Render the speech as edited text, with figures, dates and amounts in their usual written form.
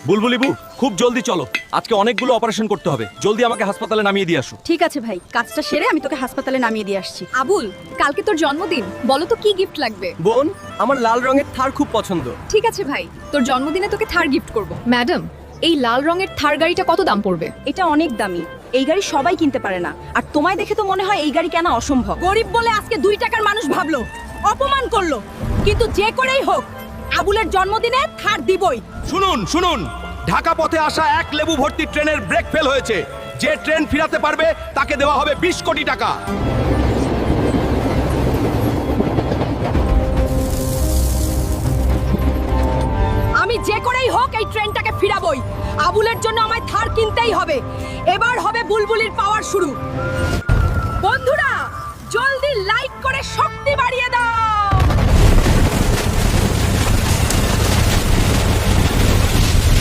বুলবুলিবু, খুব জলদি চলো, আজকে অনেকগুলো অপারেশন করতে হবে, জলদি আমাকে হাসপাতালে নামিয়ে দিয়ে আসো। ঠিক আছে ভাই, কাজটা সেরে আমি তোকে হাসপাতালে নামিয়ে দিয়ে আসছি। আবুল, কালকে তোর জন্মদিন, বলো তো কি গিফট লাগবে? বোন, আমার লাল রঙের থার খুব পছন্দ। ঠিক আছে ভাই, তোর জন্মদিনে তোকে থার গিফট করব। ম্যাডাম, এই লাল রঙের থার গাড়িটা কত দাম পড়বে? এটা অনেক দামি, এই গাড়ি সবাই কিনতে পারে না। আর তোমায় দেখে তো মনে হয় এই গাড়ি কেনা অসম্ভব। গরিব বলে আজকে 2 টাকার মানুষ ভাবলো, অপমান করলো, কিন্তু যে করেই হোক আবুলের জন্মদিনে থার দিবই। শুনুন শুনুন, ঢাকা পথে আসা এক লেবু ভর্তি ট্রেনের ব্রেক ফেল হয়েছে। যে ট্রেন ফিরাতে পারবে তাকে দেওয়া হবে 20 কোটি টাকা। আমি যে করেই হোক এই ট্রেনটাকে ফিরাবই। আবুলের জন্য আমায় থার কিনতেই হবে। এবার হবে বুলবুলির পাওয়ার শুরু। বন্ধুরা, জলদি লাইক করে শক্তি বাড়িয়ে দাও।